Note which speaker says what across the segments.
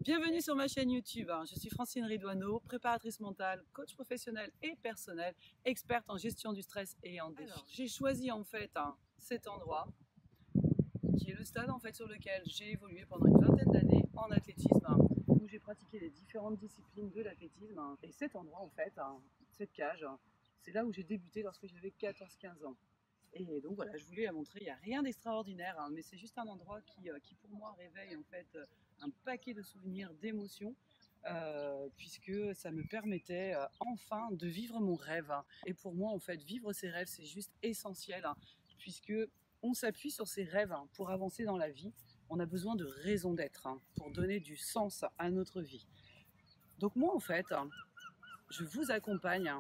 Speaker 1: Bienvenue sur ma chaîne YouTube. Je suis Francine Ridouaneau, préparatrice mentale, coach professionnel et personnel, experte en gestion du stress et en défi. J'ai choisi en fait cet endroit qui est le stade sur lequel j'ai évolué pendant une vingtaine d'années en athlétisme, où j'ai pratiqué les différentes disciplines de l'athlétisme. Et cet endroit en fait, cette cage, c'est là où j'ai débuté lorsque j'avais 14-15 ans. Et donc voilà, je voulais la montrer. Il n'y a rien d'extraordinaire, mais c'est juste un endroit qui pour moi réveille en fait un paquet de souvenirs, d'émotions, puisque ça me permettait enfin de vivre mon rêve. Et pour moi en fait, vivre ses rêves, c'est juste essentiel, puisque on s'appuie sur ses rêves pour avancer dans la vie. On a besoin de raison d'être pour donner du sens à notre vie. Donc moi en fait, je vous accompagne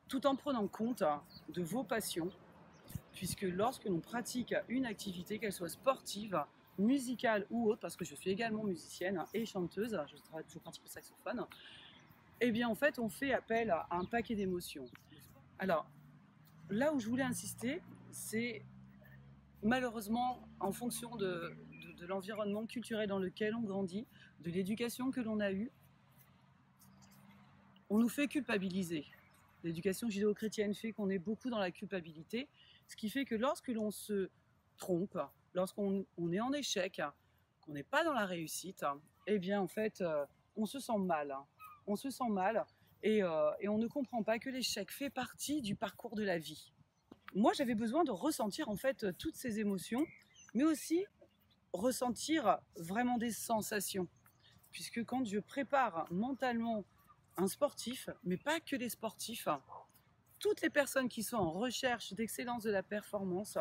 Speaker 1: tout en prenant compte de vos passions, puisque lorsque l'on pratique une activité, qu'elle soit sportive, musicale ou autre, parce que je suis également musicienne et chanteuse, je pratique le saxophone, et bien en fait on fait appel à un paquet d'émotions. Alors là où je voulais insister, c'est malheureusement en fonction de l'environnement culturel dans lequel on grandit, de l'éducation que l'on a eue, on nous fait culpabiliser. L'éducation judéo-chrétienne fait qu'on est beaucoup dans la culpabilité, ce qui fait que lorsque l'on se trompe, lorsqu'on est en échec, qu'on n'est pas dans la réussite, eh bien en fait on se sent mal. On se sent mal et on ne comprend pas que l'échec fait partie du parcours de la vie. Moi j'avais besoin de ressentir en fait toutes ces émotions, mais aussi ressentir vraiment des sensations. Puisque quand je prépare mentalement un sportif, mais pas que les sportifs, toutes les personnes qui sont en recherche d'excellence de la performance,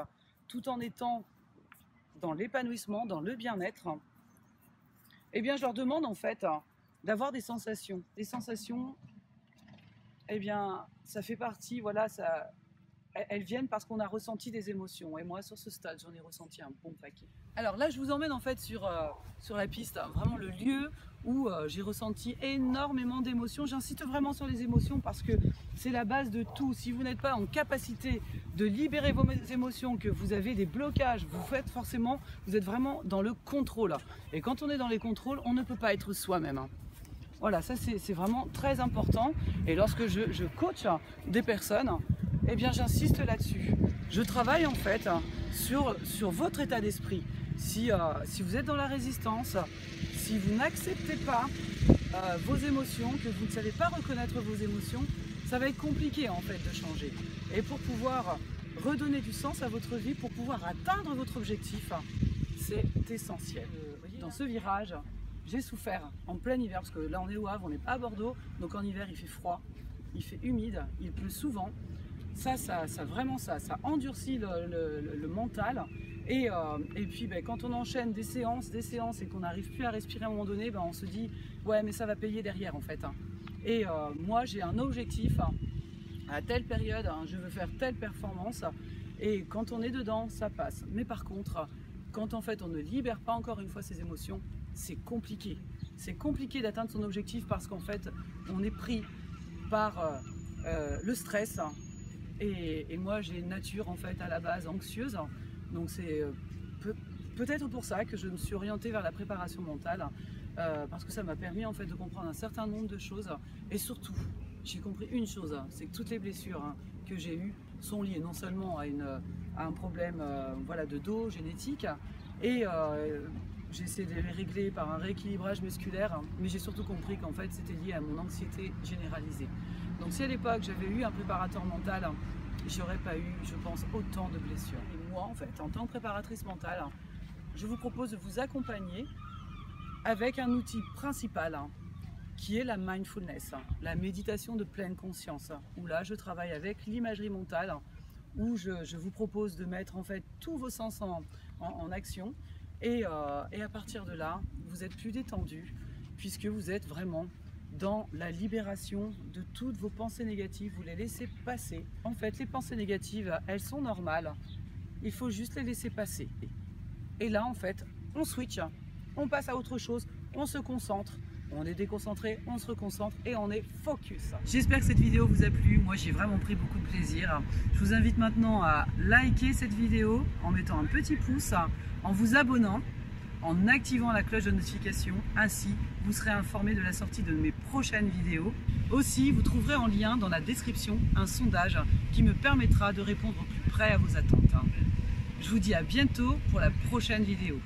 Speaker 1: tout en étant dans l'épanouissement, dans le bien-être, eh bien je leur demande en fait d'avoir des sensations. Des sensations, eh bien ça fait partie, voilà, elles viennent parce qu'on a ressenti des émotions. Et moi sur ce stade, j'en ai ressenti un bon paquet. Alors là, je vous emmène en fait sur la piste, vraiment le lieu où j'ai ressenti énormément d'émotions. J'insiste vraiment sur les émotions parce que c'est la base de tout. Si vous n'êtes pas en capacité de libérer vos émotions, que vous avez des blocages, vous êtes vraiment dans le contrôle. Et quand on est dans les contrôles, on ne peut pas être soi-même. Voilà, ça c'est vraiment très important. Et lorsque je coach des personnes, eh bien j'insiste là-dessus. Je travaille en fait sur votre état d'esprit. Si vous êtes dans la résistance, si vous n'acceptez pas vos émotions, que vous ne savez pas reconnaître vos émotions, ça va être compliqué en fait de changer. Et pour pouvoir redonner du sens à votre vie, pour pouvoir atteindre votre objectif, c'est essentiel. Dans ce virage, j'ai souffert en plein hiver, parce que là on est au Havre, on n'est pas à Bordeaux, donc en hiver il fait froid, il fait humide, il pleut souvent. Ça endurcit le mental. Et puis quand on enchaîne des séances et qu'on n'arrive plus à respirer à un moment donné, on se dit ouais mais ça va payer derrière en fait. Et moi j'ai un objectif à telle période, je veux faire telle performance, et quand on est dedans ça passe. Mais par contre, quand en fait on ne libère pas encore une fois ses émotions, c'est compliqué. C'est compliqué d'atteindre son objectif parce qu'en fait on est pris par le stress. Et moi j'ai une nature en fait à la base anxieuse, donc c'est peut-être pour ça que je me suis orientée vers la préparation mentale, parce que ça m'a permis en fait de comprendre un certain nombre de choses. Et surtout j'ai compris une chose, c'est que toutes les blessures que j'ai eues sont liées non seulement à un problème de dos génétique, et j'ai essayé de les régler par un rééquilibrage musculaire, mais j'ai surtout compris qu'en fait c'était lié à mon anxiété généralisée. Donc si à l'époque j'avais eu un préparateur mental, j'aurais pas eu, je pense, autant de blessures. Et moi en fait, en tant que préparatrice mentale, je vous propose de vous accompagner avec un outil principal qui est la mindfulness, la méditation de pleine conscience, où là je travaille avec l'imagerie mentale, où je vous propose de mettre en fait tous vos sens en action. Et à partir de là, vous êtes plus détendu, puisque vous êtes vraiment dans la libération de toutes vos pensées négatives. Vous les laissez passer. En fait, les pensées négatives, elles sont normales. Il faut juste les laisser passer. Et là, en fait, on switch, on passe à autre chose, on se concentre. On est déconcentré, on se reconcentre et on est focus. J'espère que cette vidéo vous a plu. Moi, j'ai vraiment pris beaucoup de plaisir. Je vous invite maintenant à liker cette vidéo en mettant un petit pouce, en vous abonnant en activant la cloche de notification. Ainsi, vous serez informé de la sortie de mes prochaines vidéos. Aussi, vous trouverez en lien dans la description un sondage qui me permettra de répondre au plus près à vos attentes. Je vous dis à bientôt pour la prochaine vidéo.